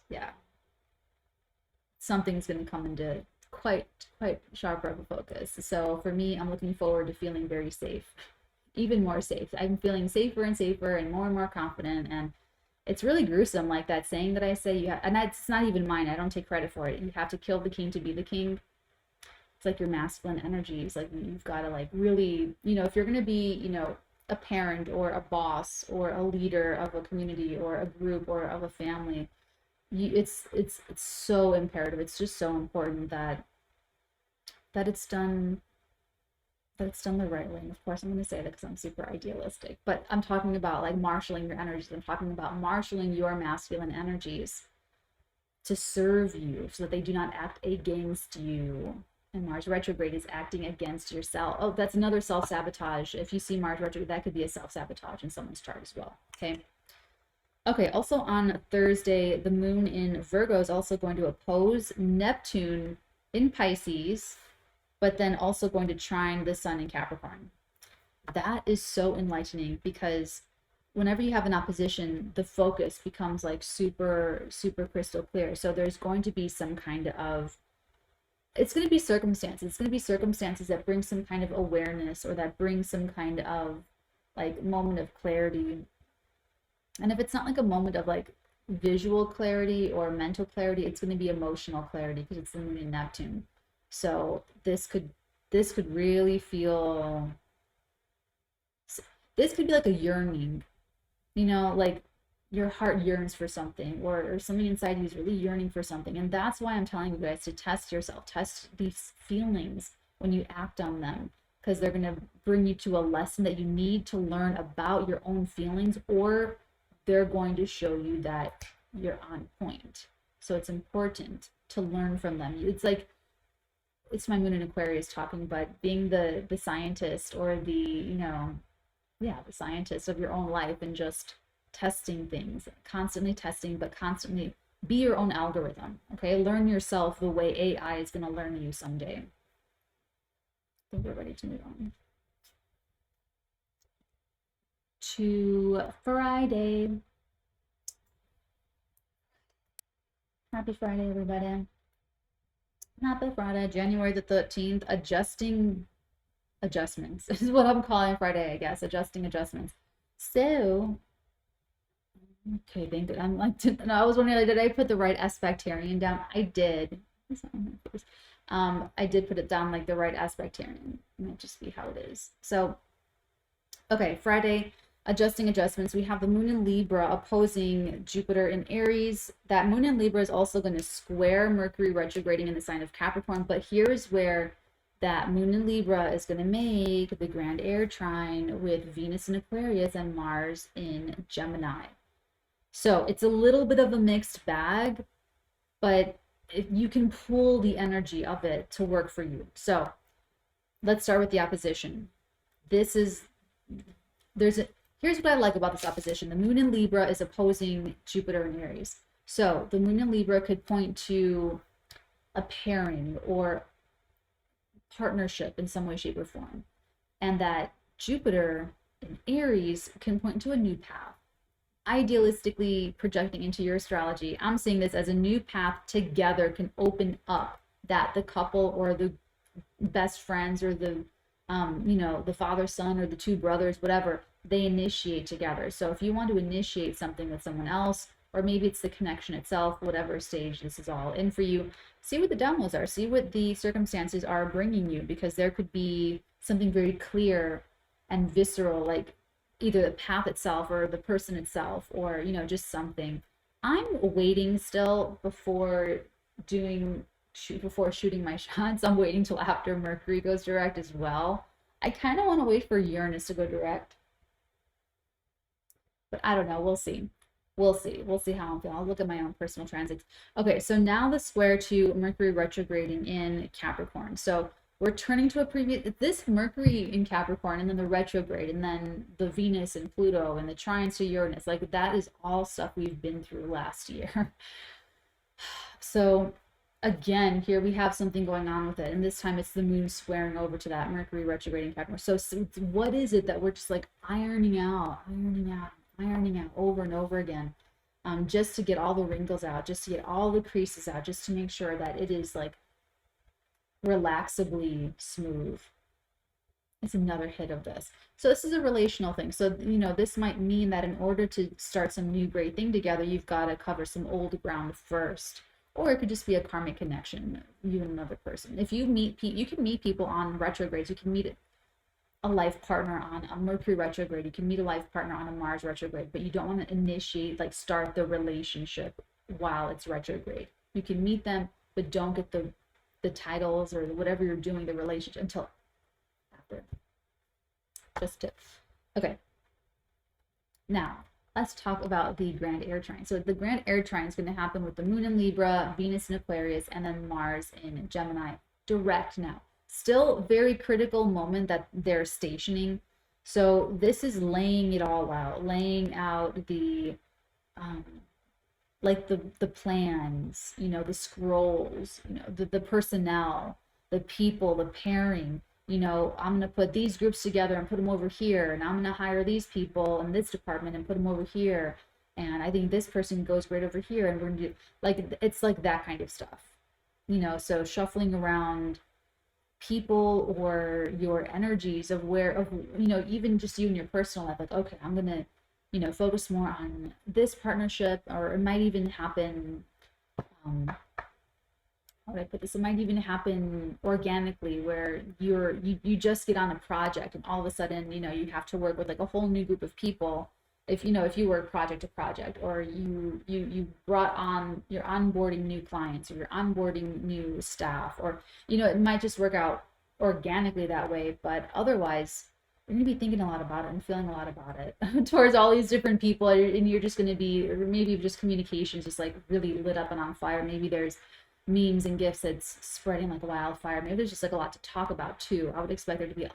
yeah, something's gonna come into quite sharper of a focus. So for me, I'm looking forward to feeling very safe. Even more safe. I'm feeling safer and safer and more confident, and it's really gruesome, like that saying that I say, and that's not even mine, I don't take credit for it. You have to kill the king to be the king. It's like your masculine energies, like you've got to like really, if you're going to be, a parent or a boss or a leader of a community or a group or of a family, it's so imperative, it's just so important that it's done the right way. And of course, I'm going to say that because I'm super idealistic, but I'm talking about like marshaling your energies. I'm talking about marshaling your masculine energies to serve you so that they do not act against you. And Mars retrograde is acting against yourself. Oh, that's another self-sabotage. If you see Mars retrograde, that could be a self-sabotage in someone's chart as well. Okay. Okay, also on Thursday, the moon in Virgo is also going to oppose Neptune in Pisces, but then also going to trine the sun in Capricorn. That is so enlightening, because whenever you have an opposition, the focus becomes like super crystal clear. So there's going to be some kind of, it's going to be circumstances. It's going to be circumstances that bring some kind of awareness, or that bring some kind of like moment of clarity. And if it's not like a moment of like visual clarity or mental clarity, it's going to be emotional clarity, because it's the moon in Neptune. So this could really feel, this could be like a yearning, like your heart yearns for something, or something inside you is really yearning for something. And that's why I'm telling you guys to test yourself, test these feelings when you act on them, because they're going to bring you to a lesson that you need to learn about your own feelings, or they're going to show you that you're on point. So it's important to learn from them. It's like, it's my moon in Aquarius talking, but being the scientist, or the scientist of your own life, and just testing things, constantly testing, but constantly be your own algorithm. Okay, learn yourself the way AI is going to learn you someday. I think we're ready to move on to Friday. Happy Friday, everybody. Happy Friday, January the 13th. Adjustments. This is what I'm calling Friday, I guess. Adjusting adjustments. So, okay, thank you. I'm like, no, I was wondering, like, did I put the right 𝙼𝚊𝚗𝚗𝚗 down? I did. I did put it down like the right 𝙼𝚊𝚗𝚗𝚗. It might just be how it is. So, okay, Friday, adjusting adjustments. We have the moon in Libra opposing Jupiter in Aries. That moon in Libra is also going to square Mercury retrograding in the sign of Capricorn. But here's where that moon in Libra is going to make the grand air trine with Venus in Aquarius and Mars in Gemini. So it's a little bit of a mixed bag, but you can pull the energy of it to work for you. So let's start with the opposition. Here's what I like about this opposition. The moon in Libra is opposing Jupiter in Aries. So the moon in Libra could point to a pairing or partnership in some way, shape, or form. And that Jupiter in Aries can point to a new path. Idealistically projecting into your astrology, I'm seeing this as a new path together can open up that the couple or the best friends or the the father, son, or the two brothers, whatever, they initiate together. So if you want to initiate something with someone else, or maybe it's the connection itself, whatever stage this is all in for you, see what the downloads are, see what the circumstances are bringing you, because there could be something very clear and visceral, like either the path itself or the person itself, or just something. I'm waiting still before shooting my shots. I'm waiting till after Mercury goes direct as well. I kind of want to wait for Uranus to go direct, but I don't know. We'll see. We'll see how I'm feeling. I'll look at my own personal transits. Okay, so now the square to Mercury retrograding in Capricorn. So we're turning to this Mercury in Capricorn, and then the retrograde, and then the Venus and Pluto and the trines to Uranus. Like, that is all stuff we've been through last year. So again, here we have something going on with it, and this time it's the moon squaring over to that Mercury retrograding Capricorn. So what is it that we're just like ironing out over and over again, just to get all the wrinkles out, just to get all the creases out, just to make sure that it is like relaxably smooth? It's another hit of this. So this is a relational thing. So this might mean that in order to start some new great thing together, you've got to cover some old ground first. Or it could just be a karmic connection, you and another person. If you you can meet people on retrogrades. You can meet a life partner on a Mercury retrograde. You can meet a life partner on a Mars retrograde, but you don't want to initiate, like start the relationship while it's retrograde. You can meet them, but don't get the titles or whatever you're doing, the relationship, until after. Just tips. Okay. Now, let's talk about the grand air trine. So the grand air trine is going to happen with the moon in Libra, Venus in Aquarius, and then Mars in Gemini. Direct now. Still very critical moment that they're stationing. So this is laying it all out, laying out the like the plans, the scrolls, the personnel, the people, the pairing. I'm going to put these groups together and put them over here, and I'm going to hire these people in this department and put them over here, and I think this person goes great over here, and we're going to do, like, it's like that kind of stuff, so shuffling around people or your energies of even just you and your personal life, like, okay, I'm going to focus more on this partnership, or it might even happen, how do I put this? It might even happen organically, where you just get on a project, and all of a sudden, you have to work with like a whole new group of people. If you work project to project, or you're onboarding new clients, or you're onboarding new staff, or it might just work out organically that way. But otherwise, you're going to be thinking a lot about it and feeling a lot about it towards all these different people, and you're just going to be, or maybe just communications just like really lit up and on fire. Maybe there's memes and gifs that's spreading like a wildfire. Maybe there's just like a lot to talk about too. I would expect there to be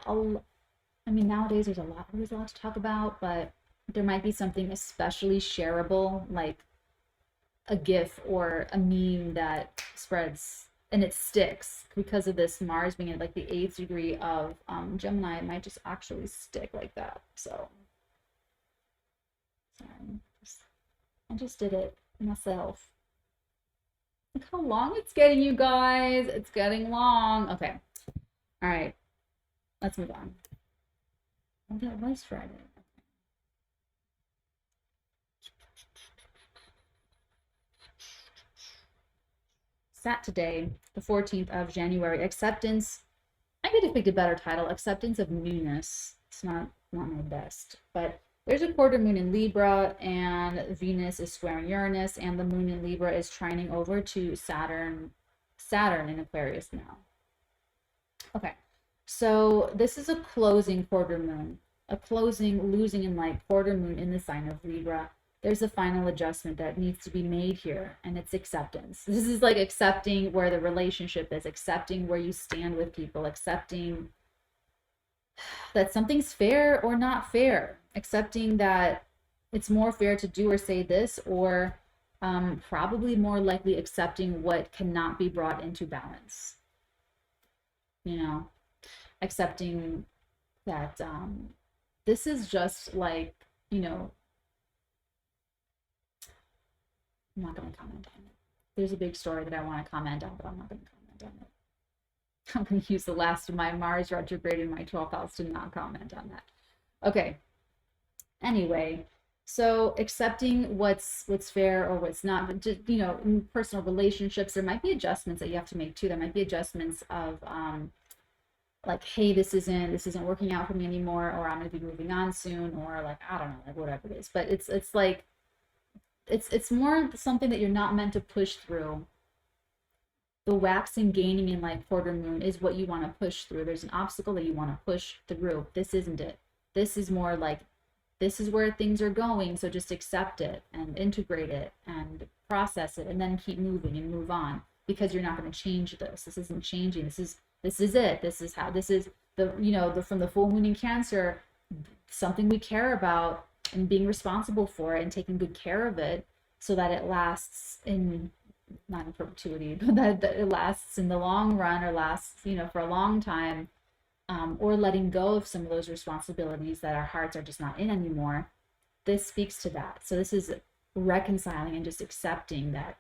nowadays there's a lot to talk about, but there might be something especially shareable, like a gif or a meme that spreads and it sticks because of this Mars being at like the 8th degree of Gemini. It might just actually stick like that. So sorry, I just did it myself. Look how long it's getting, you guys. It's getting long. Okay. All right. Let's move on. Oh, that was Friday. Sat today, the 14th of January. Acceptance. I could have picked a better title. Acceptance of newness. It's not my best, but there's a quarter moon in Libra, and Venus is squaring Uranus, and the moon in Libra is trining over to Saturn in Aquarius now. Okay, so this is a closing quarter moon, a closing, losing in light quarter moon in the sign of Libra. There's a final adjustment that needs to be made here, and it's acceptance. This is like accepting where the relationship is, accepting where you stand with people, accepting that something's fair or not fair, accepting that it's more fair to do or say this, or probably more likely accepting what cannot be brought into balance. You know, accepting that this is just like, you know, I'm not going to comment on it. There's a big story that I want to comment on, but I'm not going to comment on it. I'm going to use the last of my Mars retrograde in my 12th house to not comment on that. Okay. Anyway, so accepting what's fair or what's not. Just, you know, in personal relationships, there might be adjustments that you have to make too. There might be adjustments of like, hey, this isn't working out for me anymore, or I'm going to be moving on soon, or like, I don't know, like whatever it is. But it's like it's more something that you're not meant to push through. The waxing, gaining in like quarter moon is what you want to push through. There's an obstacle that you want to push through. This isn't it. This is more like, this is where things are going, so just accept it and integrate it and process it, and then keep moving and move on, because you're not going to change this. This isn't changing. This is it. This is how, this is the, you know, from the full moon in Cancer, something we care about and being responsible for it and taking good care of it so that it lasts in, not in perpetuity, but that it lasts in the long run, or lasts, you know, for a long time, or letting go of some of those responsibilities that our hearts are just not in anymore. This speaks to that. So this is reconciling and just accepting that,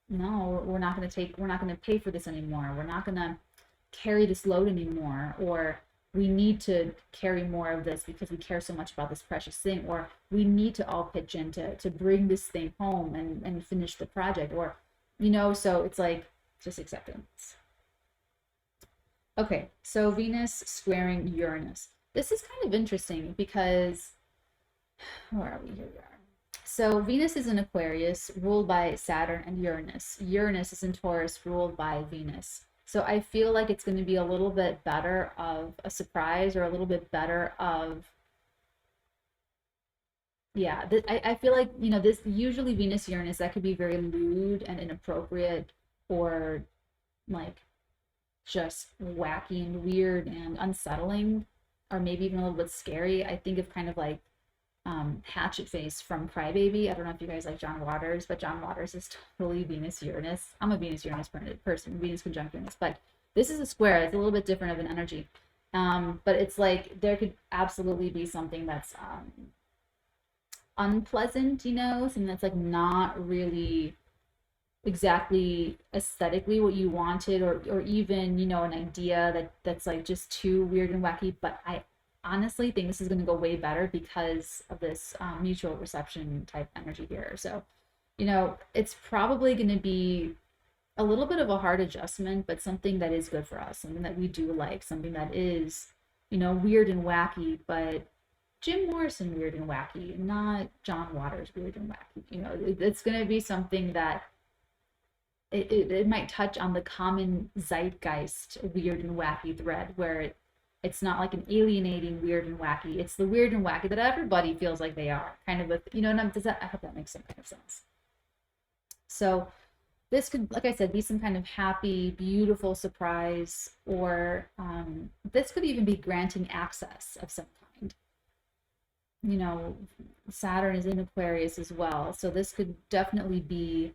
no, we're not going to pay for this anymore. We're not going to carry this load anymore, or we need to carry more of this because we care so much about this precious thing, or we need to all pitch in to bring this thing home and finish the project, or, you know, so it's like just acceptance. Okay, so Venus squaring Uranus. This is kind of interesting because, where are we? Here we are. So Venus is in Aquarius, ruled by Saturn and Uranus. Uranus is in Taurus, ruled by Venus. So I feel like it's going to be a little bit better of a surprise, or a little bit better of, yeah, I feel like, you know, this usually Venus Uranus, that could be very lewd and inappropriate, or like just wacky and weird and unsettling, or maybe even a little bit scary. I think of kind of like Hatchet Face from Crybaby. I don't know if you guys like John Waters, but John Waters is totally Venus Uranus. I'm a Venus Uranus person, Venus conjunct Uranus, but this is a square. It's a little bit different of an energy. But it's like there could absolutely be something that's unpleasant, you know, something that's like not really exactly aesthetically what you wanted, or even, you know, an idea that's like just too weird and wacky. But I honestly think this is going to go way better because of this mutual reception type energy here. So, you know, it's probably going to be a little bit of a hard adjustment, but something that is good for us, something that we do like, something that is, you know, weird and wacky, but Jim Morrison weird and wacky, not John Waters weird and wacky. You know, it's going to be something that it might touch on the common zeitgeist weird and wacky thread, where it's not like an alienating weird and wacky. It's the weird and wacky that everybody feels like they are, kind of, with, you know, and does that, I hope that makes some kind of sense. So this could, like I said, be some kind of happy, beautiful surprise, or this could even be granting access of some kind. You know, Saturn is in Aquarius as well, so this could definitely be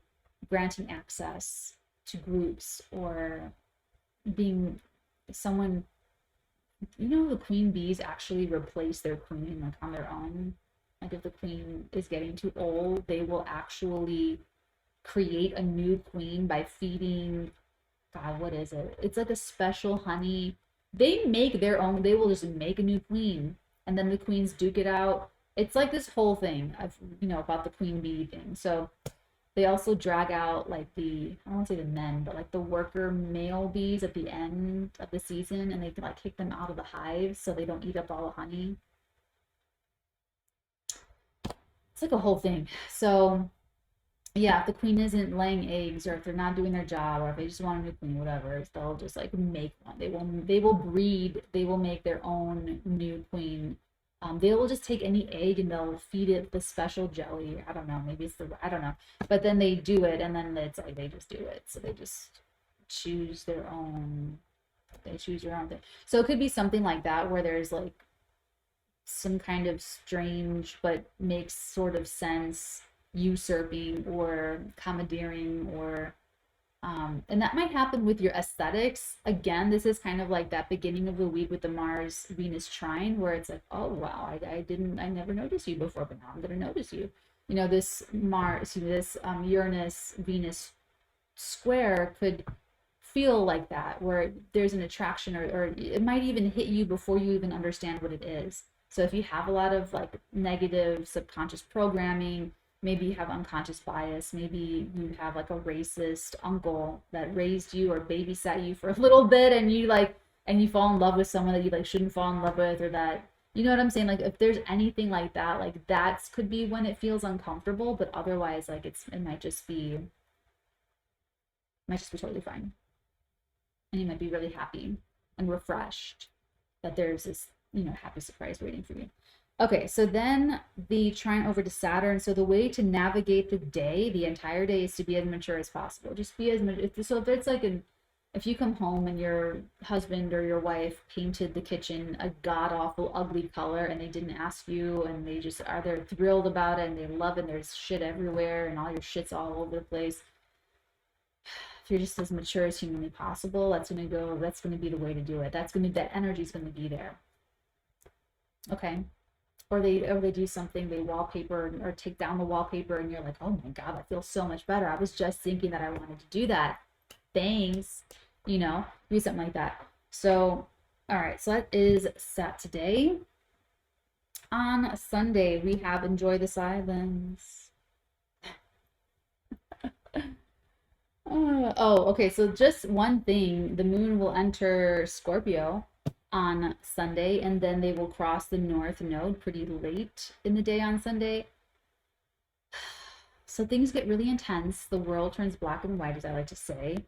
granting access to groups, or being someone, you know, the queen bees actually replace their queen like on their own. Like if the queen is getting too old, they will actually create a new queen by feeding, God, what is it? It's like a special honey. They make their own, they will just make a new queen, and then the queens duke it out. It's like this whole thing of, about the queen bee thing. So they also drag out like I don't want to say the men, but like the worker male bees at the end of the season, and they can like kick them out of the hives so they don't eat up all the honey. It's like a whole thing. So yeah, if the queen isn't laying eggs, or if they're not doing their job, or if they just want a new queen, whatever, they'll just like make one. They will breed, they will make their own new queen. They will just take any egg and they'll feed it the special jelly. I don't know, maybe it's I don't know. But then they do it, and then it's like they just do it. So they just choose their own, thing. So it could be something like that, where there's like some kind of strange but makes sort of sense usurping or commandeering, or and that might happen with your aesthetics. Again, this is kind of like that beginning of the week with the Mars Venus trine, where it's like, oh wow, I never noticed you before, but now I'm going to notice you. This Uranus Venus square could feel like that, where there's an attraction, or it might even hit you before you even understand what it is. So if you have a lot of like negative subconscious programming, maybe you have unconscious bias, maybe you have like a racist uncle that raised you or babysat you for a little bit, and you fall in love with someone that you like shouldn't fall in love with, or that, you know what I'm saying? Like if there's anything like that could be when it feels uncomfortable, but otherwise like it might just be totally fine. And you might be really happy and refreshed that there's this, happy surprise waiting for you. Okay, so then the trine over to Saturn. So the way to navigate the entire day, is to be as mature as possible. Just be as mature. So if it's like if you come home and your husband or your wife painted the kitchen a god-awful ugly color, and they didn't ask you, and they're thrilled about it and they love it, and there's shit everywhere and all your shit's all over the place. If you're just as mature as humanly possible, that's going to be the way to do it. That energy's going to be there. Okay. Or they do something, they wallpaper or take down the wallpaper, and you're like, oh my God, I feel so much better. I was just thinking that I wanted to do that. Thanks. Do something like that. So, all right. So that is set today. On Sunday, we have Enjoy the Silence. Okay. So just one thing, the moon will enter Scorpio on Sunday, and then they will cross the North Node pretty late in the day on Sunday. So things get really intense. The world turns black and white, as I like to say.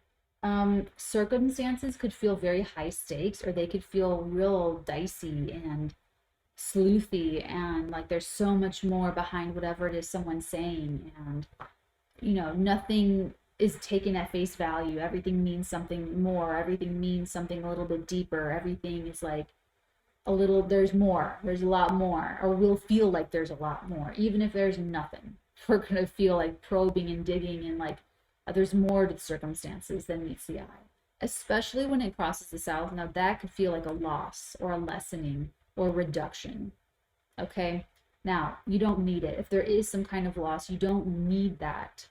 Circumstances could feel very high stakes, or they could feel real dicey and sleuthy, and like there's so much more behind whatever it is someone's saying, and nothing is taken at face value. Everything means something more. Everything means something a little bit deeper. Everything is like there's a lot more, or we'll feel like there's a lot more. Even if there's nothing, we're going to feel like probing and digging, and like there's more to the circumstances than meets the eye, especially when it crosses the South. Now that could feel like a loss or a lessening or a reduction. Okay. Now you don't need it. If there is some kind of loss, you don't need that.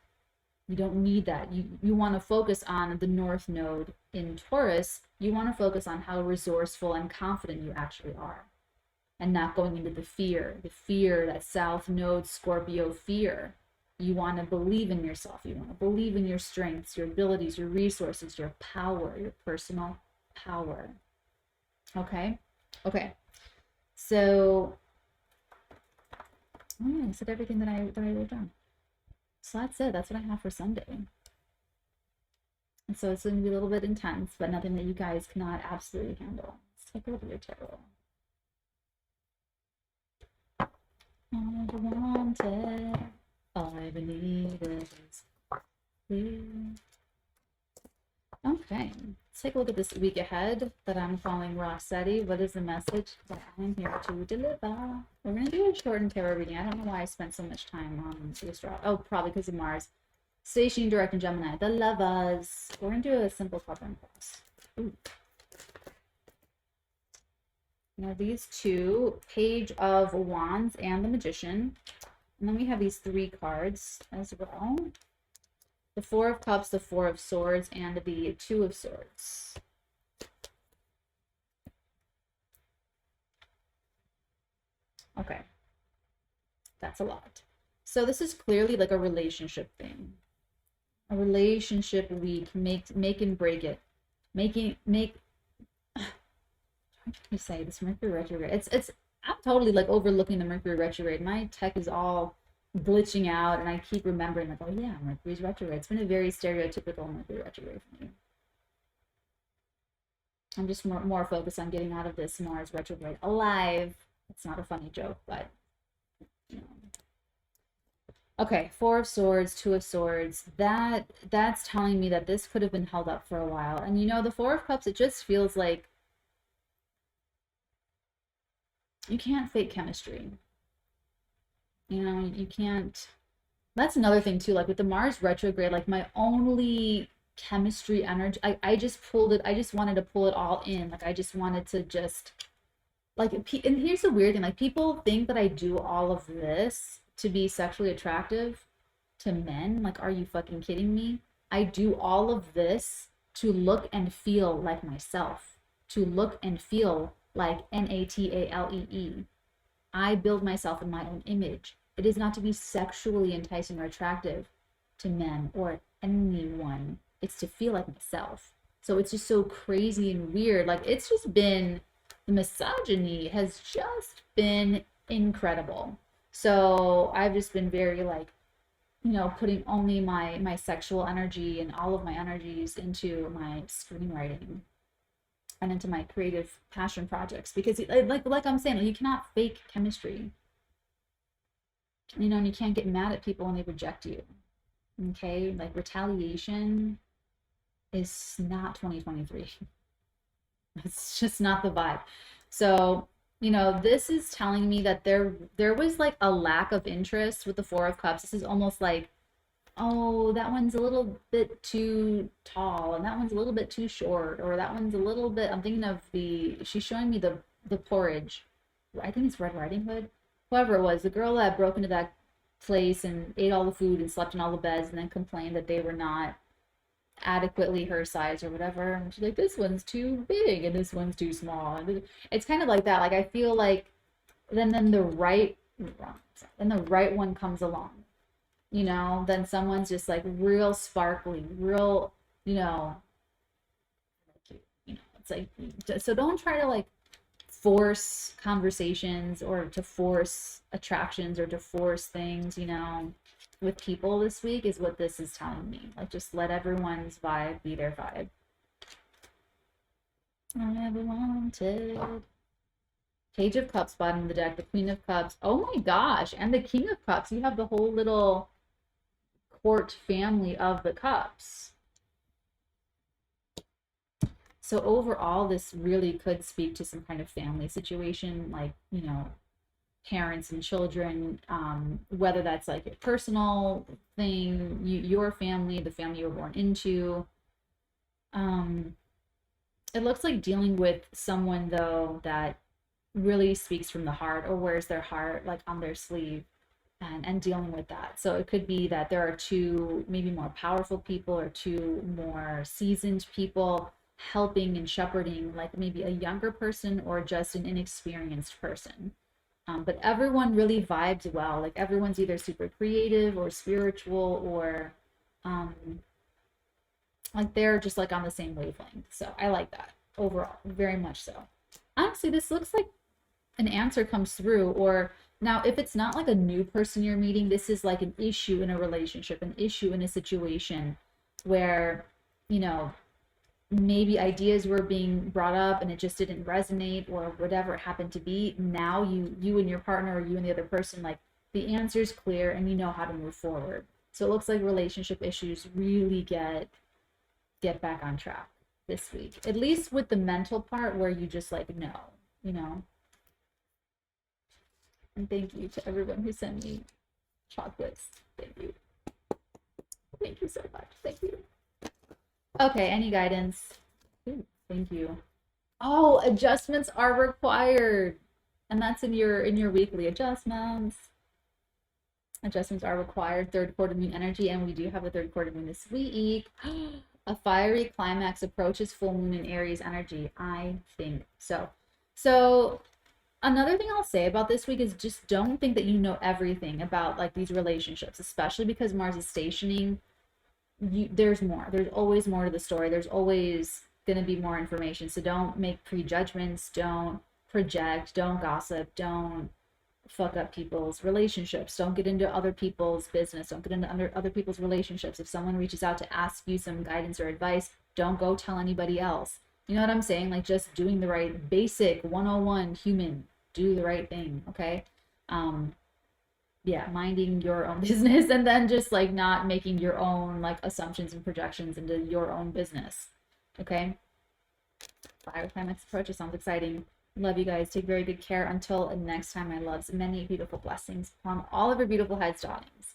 You want to focus on the North Node in Taurus. You want to focus on how resourceful and confident you actually are, and not going into the fear, that South Node Scorpio fear. You want to believe in yourself. You want to believe in your strengths, your abilities, your resources, your power, your personal power. Okay. So I said everything that I wrote down. So that's it. That's what I have for Sunday. And so it's going to be a little bit intense, but nothing that you guys cannot absolutely handle. Let's take a look at your tarot. All I wanted, all I ever needed is you. Okay, let's take a look at this week ahead that I'm calling 𝚘𝚘. What is the message that I'm here to deliver? We're going to do a shortened tarot reading. I don't know why I spent so much time on the astrology. Oh, probably because of Mars. Stationing direct in Gemini. The Lovers. We're going to do a simple cover and cross. Ooh. Now these two, Page of Wands and the Magician. And then we have these three cards as well. The Four of Cups, the Four of Swords, and the Two of Swords. Okay. That's a lot. So this is clearly like a relationship thing. A relationship week, make and break it. Make I'm trying to say this Mercury retrograde. I'm totally like overlooking the Mercury retrograde. My tech is all glitching out, and I keep remembering like, oh yeah, Mercury's retrograde. It's been a very stereotypical Mercury retrograde for me. I'm just more focused on getting out of this Mars retrograde alive. It's not a funny joke, but you know. Okay, Four of Swords, Two of Swords. That's telling me that this could have been held up for a while. And you know, the Four of Cups, it just feels like you can't fake chemistry. You know, you can't. That's another thing too, like with the Mars retrograde, like my only chemistry energy, I just pulled it, I just wanted to pull it all in. Like I just wanted to just like, and here's the weird thing, like people think that I do all of this to be sexually attractive to men. Like, are you fucking kidding me? I do all of this to look and feel like myself, to look and feel like N-A-T-A-L-E-E. I build myself in my own image. It is not to be sexually enticing or attractive to men or anyone. It's to feel like myself. So it's just so crazy and weird. Like, it's just been, the misogyny has just been incredible. So I've just been very like, you know, putting only my sexual energy and all of my energies into my screenwriting and into my creative passion projects, because like I'm saying, you cannot fake chemistry, you know, and you can't get mad at people when they reject you. Okay, like retaliation is not 2023. It's just not the vibe. So you know, this is telling me that there was like a lack of interest with the Four of Cups. This is almost like, oh, that one's a little bit too tall, and that one's a little bit too short, or that one's a little bit, I'm thinking of she's showing me the porridge. I think it's Red Riding Hood. Whoever it was, the girl that broke into that place and ate all the food and slept in all the beds and then complained that they were not adequately her size or whatever, and she's like, this one's too big and this one's too small. And it's kind of like that. Like I feel like then the right one comes along, you know, then someone's just like real sparkly, real, you know, it's like, so don't try to like force conversations or to force attractions or to force things, you know, with people this week, is what this is telling me. Like, just let everyone's vibe be their vibe. I never wanted. Page of Cups, bottom of the deck, the Queen of Cups. Oh my gosh, and the King of Cups. You have the whole little court family of the cups. So overall, this really could speak to some kind of family situation, like, you know, parents and children, whether that's like a personal thing, your family, the family you were born into. It looks like dealing with someone though that really speaks from the heart or wears their heart like on their sleeve, and dealing with that. So it could be that there are two maybe more powerful people or two more seasoned people helping and shepherding like maybe a younger person or just an inexperienced person. But everyone really vibes well. Like everyone's either super creative or spiritual or like they're just like on the same wavelength. So I like that overall, very much so. Honestly, this looks like an answer comes through. Or now if it's not like a new person you're meeting, this is like an issue in a relationship, an issue in a situation where, you know, maybe ideas were being brought up and it just didn't resonate or whatever it happened to be. Now you and your partner, or you and the other person, like the answer is clear and you know how to move forward. So it looks like relationship issues really get back on track this week, at least with the mental part where you just like know, you know. And thank you to everyone who sent me chocolates. Thank you so much. Thank you. Okay, any guidance? Ooh, thank you. Oh, adjustments are required. And that's in your weekly adjustments. Adjustments are required. Third quarter moon energy, and we do have a third quarter moon this week. A fiery climax approaches full moon in Aries energy. I think so. So another thing I'll say about this week is just don't think that you know everything about like these relationships, especially because Mars is stationing. There's more. There's always more to the story. There's always going to be more information. So don't make prejudgments. Don't project. Don't gossip. Don't fuck up people's relationships. Don't get into other people's business. Don't get into other people's relationships. If someone reaches out to ask you some guidance or advice, don't go tell anybody else. You know what I'm saying? Like just doing the right basic 101 human, do the right thing. Okay. Yeah, minding your own business and then just like not making your own like assumptions and projections into your own business. Okay. Fire climax approach. It sounds exciting. Love you guys. Take very good care. Until next time, my loves. Many beautiful blessings upon all of your beautiful heads, darlings.